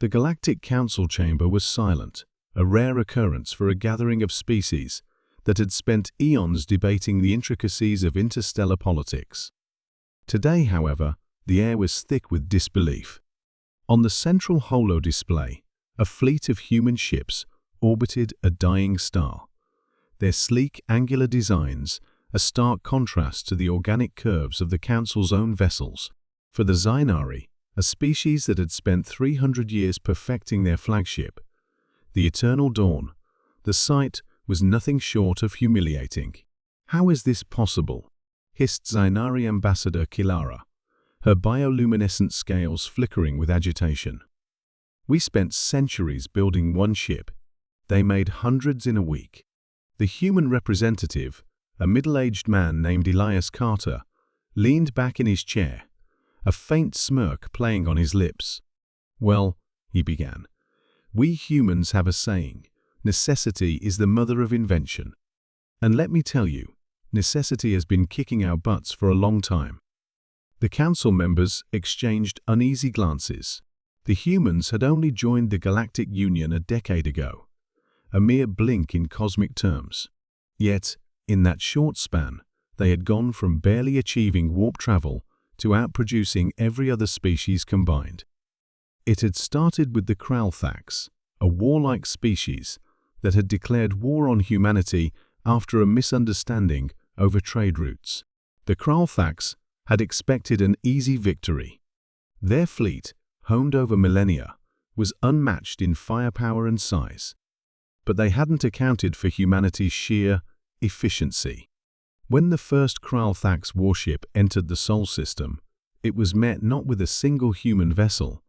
The Galactic Council chamber was silent, a rare occurrence for a gathering of species that had spent eons debating the intricacies of interstellar politics. Today, however, the air was thick with disbelief. On the central holo display, a fleet of human ships orbited a dying star. Their sleek, angular designs, a stark contrast to the organic curves of the Council's own vessels. For the Zainari, a species that had spent 300 years perfecting their flagship, the Eternal Dawn, the sight was nothing short of humiliating. "How is this possible?" hissed Zainari Ambassador Kilara, her bioluminescent scales flickering with agitation. "We spent centuries building one ship. They made hundreds in a week." The human representative, a middle-aged man named Elias Carter, leaned back in his chair, a faint smirk playing on his lips. "Well," he began, "we humans have a saying, necessity is the mother of invention. And let me tell you, necessity has been kicking our butts for a long time." The council members exchanged uneasy glances. The humans had only joined the Galactic Union a decade ago, a mere blink in cosmic terms. Yet, in that short span, they had gone from barely achieving warp travel to outproducing every other species combined. It had started with the Kralthax, a warlike species that had declared war on humanity after a misunderstanding over trade routes. The Kralthax had expected an easy victory. Their fleet, honed over millennia, was unmatched in firepower and size. But they hadn't accounted for humanity's sheer efficiency. When the first Kralthax warship entered the Sol system, it was met not with a single human vessel,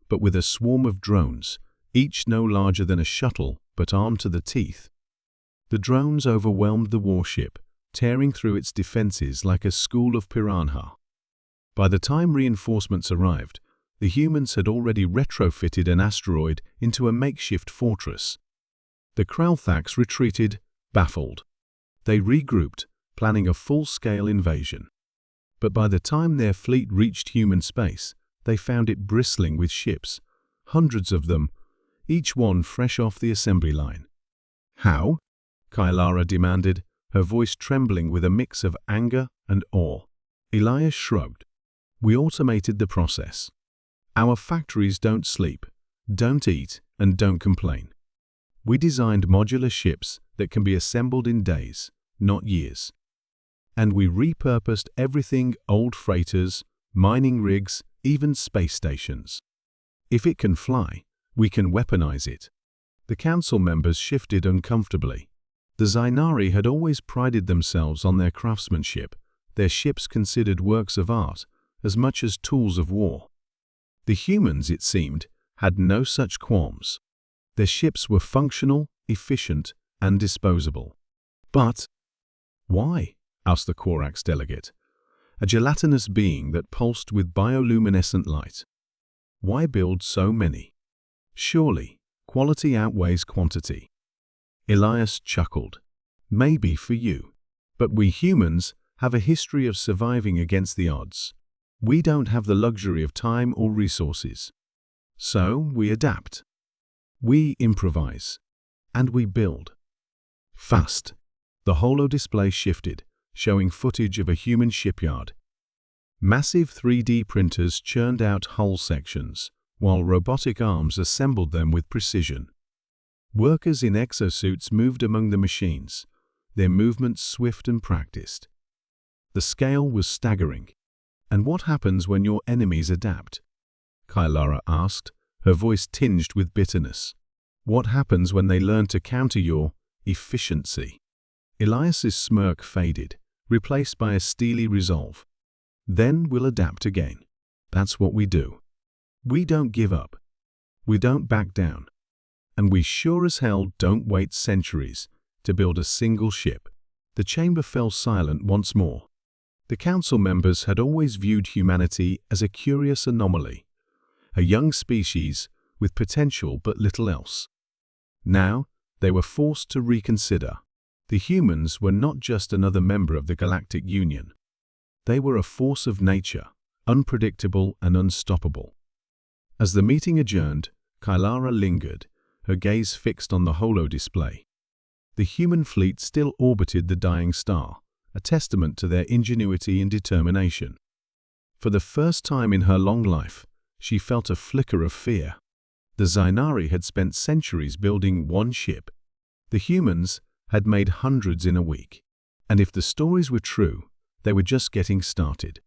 but with a swarm of drones, each no larger than a shuttle but armed to the teeth. The drones overwhelmed the warship, tearing through its defenses like a school of piranha. By the time reinforcements arrived, the humans had already retrofitted an asteroid into a makeshift fortress. The Kralthax retreated, baffled. They regrouped, planning a full-scale invasion. But by the time their fleet reached human space, they found it bristling with ships, hundreds of them, each one fresh off the assembly line. "How?" Kilara demanded, her voice trembling with a mix of anger and awe. Elias shrugged. "We automated the process. Our factories don't sleep, don't eat, and don't complain. We designed modular ships that can be assembled in days, not years. And we repurposed everything: old freighters, mining rigs, even space stations. If it can fly, we can weaponize it." The council members shifted uncomfortably. The Zainari had always prided themselves on their craftsmanship, their ships considered works of art as much as tools of war. The humans, it seemed, had no such qualms. Their ships were functional, efficient, and disposable. "But why?" asked the Korax delegate, a gelatinous being that pulsed with bioluminescent light. "Why build so many? Surely, quality outweighs quantity." Elias chuckled. "Maybe for you, but we humans have a history of surviving against the odds. We don't have the luxury of time or resources. So we adapt. We improvise. And we build." Fast. The holo display shifted, showing footage of a human shipyard. Massive 3D printers churned out hull sections, while robotic arms assembled them with precision. Workers in exosuits moved among the machines, their movements swift and practiced. The scale was staggering. "And what happens when your enemies adapt?" Kilara asked, her voice tinged with bitterness. "What happens when they learn to counter your efficiency?" Elias's smirk faded, replaced by a steely resolve. "Then we'll adapt again. That's what we do. We don't give up. We don't back down. And we sure as hell don't wait centuries to build a single ship." The chamber fell silent once more. The council members had always viewed humanity as a curious anomaly, a young species with potential but little else. Now, they were forced to reconsider. The humans were not just another member of the Galactic Union. They were a force of nature, unpredictable and unstoppable. As the meeting adjourned, Kylara lingered, her gaze fixed on the holo-display. The human fleet still orbited the dying star, a testament to their ingenuity and determination. For the first time in her long life, she felt a flicker of fear. The Zainari had spent centuries building one ship. The humans had made hundreds in a week. And if the stories were true, they were just getting started.